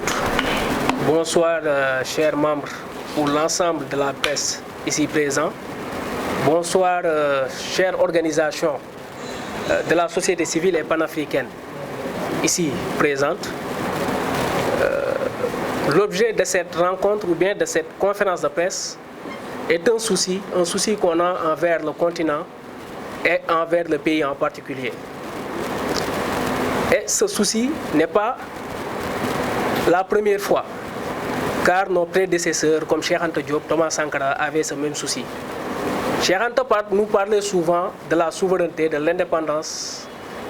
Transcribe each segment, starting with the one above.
toutes. Bonsoir, chers membres ou l'ensemble de la presse ici présent. Bonsoir, chères organisations de la société civile et panafricaine ici présentes. L'objet de cette rencontre ou bien de cette conférence de presse est un souci qu'on a envers le continent et envers le pays en particulier. Et ce souci n'est pas la première fois, car nos prédécesseurs comme Cheikh Anta Diop, Thomas Sankara avaient ce même souci. Cheikh Anta nous parlait souvent de la souveraineté, de l'indépendance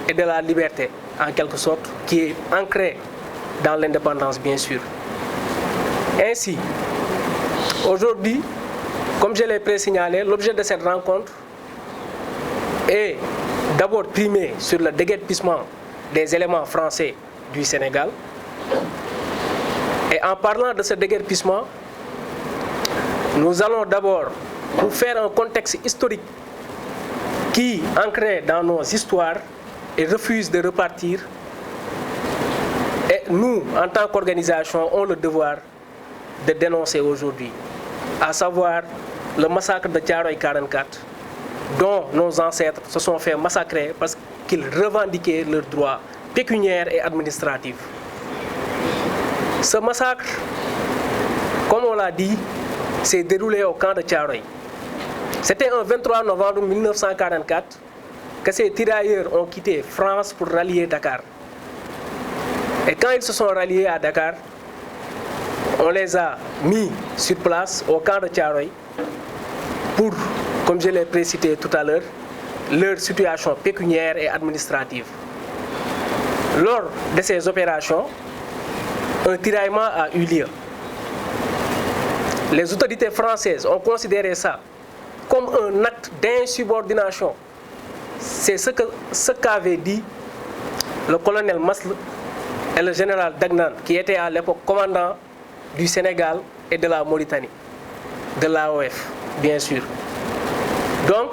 et de la liberté, en quelque sorte, qui est ancrée dans l'indépendance, bien sûr. Ainsi, aujourd'hui, comme je l'ai présignalé, l'objet de cette rencontre est d'abord primé sur le déguerpissement des éléments français du Sénégal. Et en parlant de ce déguerpissement, nous allons d'abord vous faire un contexte historique qui, ancré dans nos histoires, et refuse de repartir. Et nous, en tant qu'organisation, avons le devoir de dénoncer aujourd'hui, à savoir le massacre de Thiaroye 44, dont nos ancêtres se sont fait massacrer parce qu'ils revendiquaient leurs droits pécuniaires et administratifs. Ce massacre, comme on l'a dit, s'est déroulé au camp de Thiaroye. C'était un 23 novembre 1944 que ces tirailleurs ont quitté France pour rallier Dakar. Et quand ils se sont ralliés à Dakar, on les a mis sur place au camp de Thiaroye pour, comme je l'ai précisé tout à l'heure, leur situation pécuniaire et administrative. Lors de ces opérations, un tiraillement a eu lieu. Les autorités françaises ont considéré ça comme un acte d'insubordination. C'est ce qu'avaient dit le colonel Masle et le général Dagnan, qui étaient à l'époque commandants du Sénégal et de la Mauritanie, de l'AOF, bien sûr. Donc,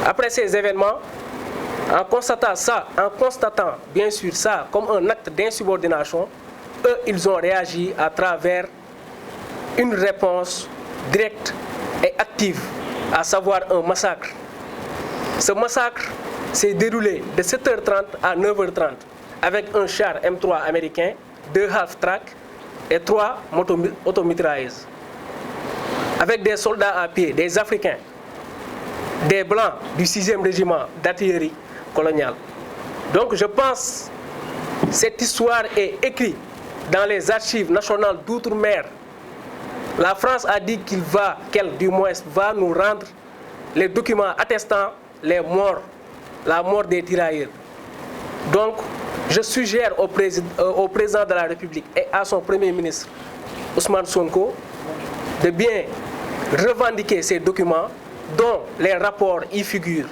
après ces événements, en constatant bien sûr ça comme un acte d'insubordination, eux, ils ont réagi à travers une réponse directe et active, à savoir un massacre. Ce massacre s'est déroulé de 7h30 à 9h30 avec un char M3 américain, 2 half-track et 3 automitrailleuses. Avec des soldats à pied, des Africains, des Blancs du 6e régiment d'artillerie coloniale. Donc je pense que cette histoire est écrite dans les archives nationales d'outre-mer. La France a dit qu'elle du moins va nous rendre les documents attestant la mort des tirailleurs. Donc, je suggère au président de la République et à son Premier ministre, Ousmane Sonko, de bien revendiquer ces documents dont les rapports y figurent.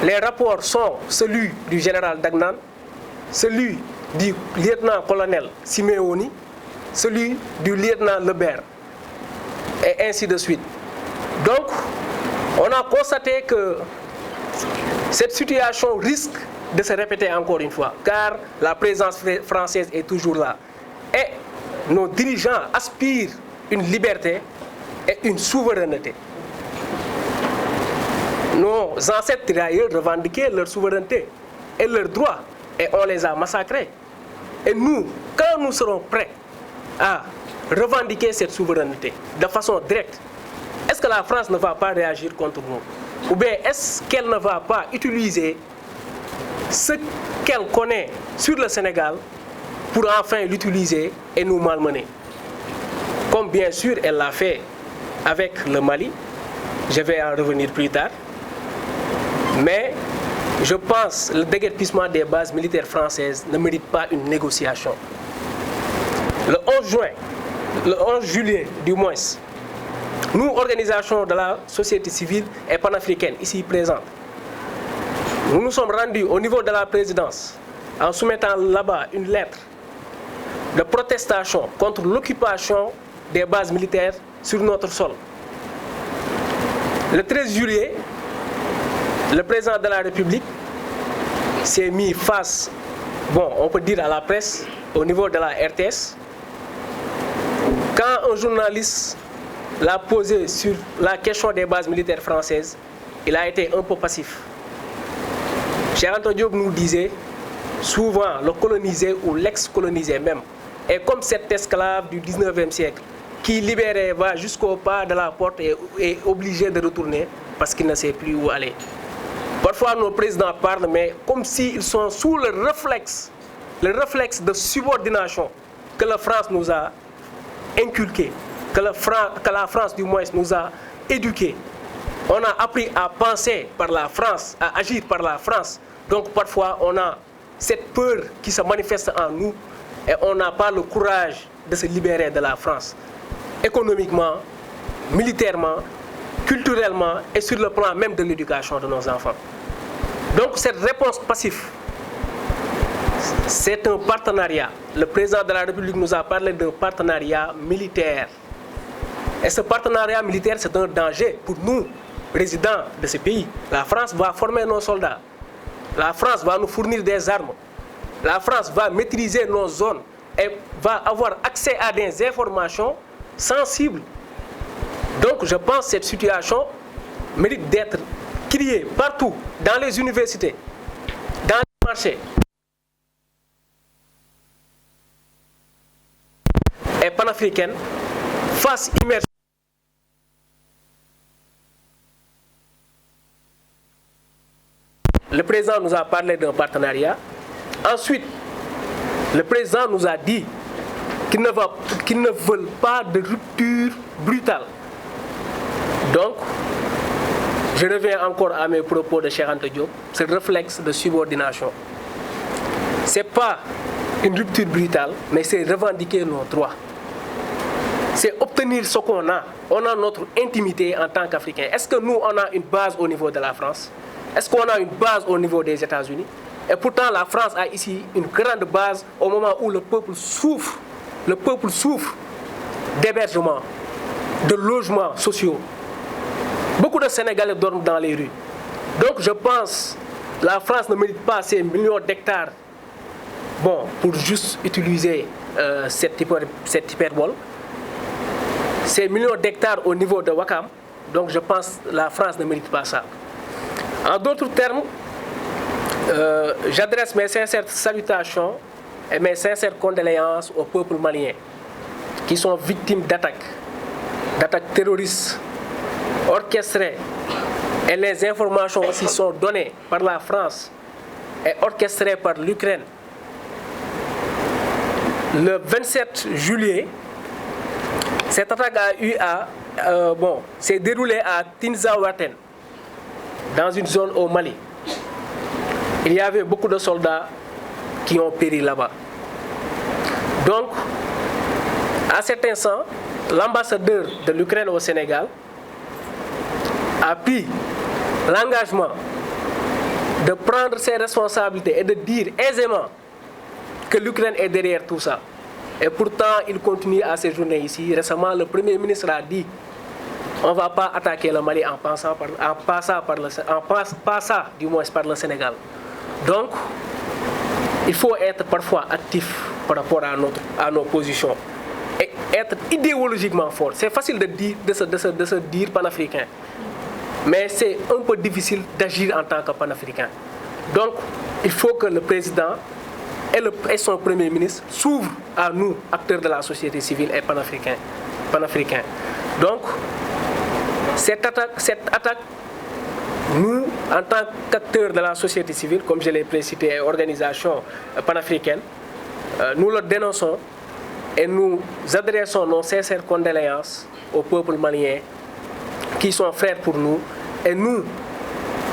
Les rapports sont celui du général Dagnan, celui du lieutenant-colonel Simeoni, celui du lieutenant Lebert, et ainsi de suite. Donc, on a constaté que cette situation risque de se répéter encore une fois, car la présence française est toujours là. Et nos dirigeants aspirent une liberté et une souveraineté. Nos ancêtres tirailleurs revendiquaient leur souveraineté et leurs droits, et on les a massacrés. Et nous, quand nous serons prêts à revendiquer cette souveraineté de façon directe, est-ce que la France ne va pas réagir contre nous? Ou bien est-ce qu'elle ne va pas utiliser ce qu'elle connaît sur le Sénégal pour enfin l'utiliser et nous malmener? Comme bien sûr elle l'a fait avec le Mali, je vais en revenir plus tard. Mais je pense que le déguerpissement des bases militaires françaises ne mérite pas une négociation. Le 11 juillet du mois, nous, organisations de la société civile et panafricaine ici présentes, nous nous sommes rendus au niveau de la présidence en soumettant là-bas une lettre de protestation contre l'occupation des bases militaires sur notre sol. Le 13 juillet, le président de la République s'est mis face, on peut dire à la presse, au niveau de la RTS. Quand un journaliste l'a posé sur la question des bases militaires françaises, il a été un peu passif. Cheikh Anta Diop nous disait souvent le colonisé ou l'ex-colonisé même est comme cet esclave du 19e siècle qui libéré va jusqu'au pas de la porte et est obligé de retourner parce qu'il ne sait plus où aller. Parfois nos présidents parlent, mais comme s'ils sont sous le réflexe de subordination que la France nous a inculqué, que la France du moins nous a éduqués. On a appris à penser par la France, à agir par la France. Donc parfois on a cette peur qui se manifeste en nous et on n'a pas le courage de se libérer de la France. Économiquement, militairement, culturellement et sur le plan même de l'éducation de nos enfants. Donc cette réponse passive, c'est un partenariat. Le président de la République nous a parlé d'un partenariat militaire. Et ce partenariat militaire, c'est un danger pour nous, résidents de ce pays. La France va former nos soldats. La France va nous fournir des armes. La France va maîtriser nos zones et va avoir accès à des informations sensibles. Donc je pense que cette situation mérite d'être criée partout, dans les universités, dans les marchés. Et panafricaine, face immersion. Le président nous a parlé d'un partenariat. Ensuite, le président nous a dit qu'il ne veut pas de rupture brutale. Donc, je reviens encore à mes propos de Cheikh Anta Diop, ce réflexe de subordination. Ce n'est pas une rupture brutale, mais c'est revendiquer nos droits. C'est obtenir ce qu'on a. On a notre intimité en tant qu'Africains. Est-ce que nous, on a une base au niveau de la France? Est-ce qu'on a une base au niveau des États-Unis? Et pourtant, la France a ici une grande base au moment où le peuple souffre d'hébergement, de logements sociaux. Beaucoup de Sénégalais dorment dans les rues. Donc je pense que la France ne mérite pas ces millions d'hectares pour juste utiliser cette hyperbole. Ces millions d'hectares au niveau de Ouakam. Donc je pense que la France ne mérite pas ça. En d'autres termes, j'adresse mes sincères salutations et mes sincères condoléances au peuple malien qui sont victimes d'attaques terroristes orchestrées. Et les informations aussi sont données par la France et orchestrées par l'Ukraine. Le 27 juillet, cette attaque s'est déroulée à Tinzaouaten, dans une zone au Mali. Il y avait beaucoup de soldats qui ont péri là-bas. Donc, à cet instant, l'ambassadeur de l'Ukraine au Sénégal a pris l'engagement de prendre ses responsabilités et de dire aisément que l'Ukraine est derrière tout ça. Et pourtant, il continue à séjourner ici. Récemment, le Premier ministre a dit on ne va pas attaquer le Mali en passant du moins par le Sénégal. Donc, il faut être parfois actif par rapport à nos positions et être idéologiquement fort. C'est facile de se dire panafricain, mais c'est un peu difficile d'agir en tant que panafricain. Donc, il faut que le président et son Premier ministre s'ouvrent à nous, acteurs de la société civile et panafricains. Donc, cette attaque, nous, en tant qu'acteurs de la société civile, comme je l'ai précité, et organisations panafricaines, nous le dénonçons et nous adressons nos sincères condoléances au peuple malien qui sont frères pour nous. Et nous,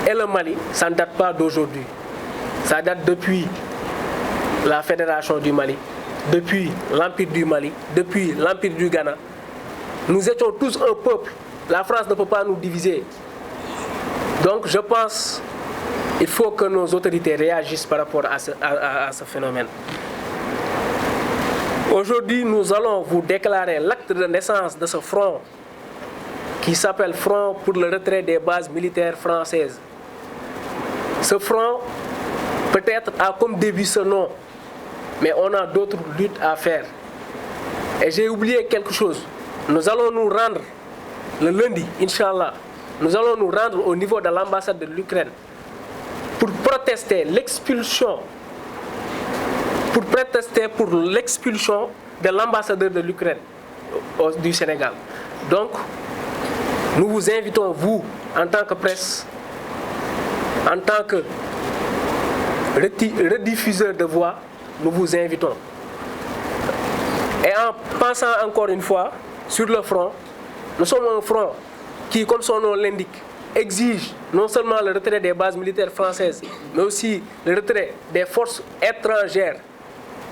et le Mali, ça ne date pas d'aujourd'hui. Ça date depuis la Fédération du Mali, depuis l'Empire du Mali, depuis l'Empire du Ghana. Nous étions tous un peuple. La France ne peut pas nous diviser. Donc je pense qu'il faut que nos autorités réagissent par rapport à ce phénomène. Aujourd'hui, nous allons vous déclarer l'acte de naissance de ce front qui s'appelle Front pour le retrait des bases militaires françaises. Ce front, peut-être, a comme début ce nom, mais on a d'autres luttes à faire. Et j'ai oublié quelque chose. Nous allons nous rendre le lundi, Inch'Allah. Nous allons nous rendre au niveau de l'ambassade de l'Ukraine pour protester pour l'expulsion de l'ambassadeur de l'Ukraine du Sénégal. Donc, nous vous invitons, vous, en tant que presse, en tant que rediffuseur de voix, nous vous invitons. Et en pensant encore une fois sur le front, nous sommes un front qui, comme son nom l'indique, exige non seulement le retrait des bases militaires françaises, mais aussi le retrait des forces étrangères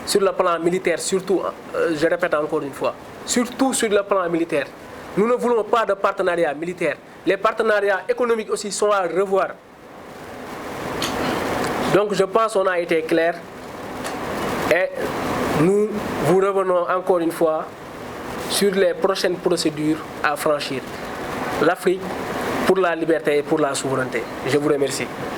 sur le plan militaire, surtout, je répète encore une fois, surtout sur le plan militaire. Nous ne voulons pas de partenariat militaire. Les partenariats économiques aussi sont à revoir. Donc je pense qu'on a été clair et nous vous revenons encore une fois sur les prochaines procédures à franchir. L'Afrique pour la liberté et pour la souveraineté. Je vous remercie.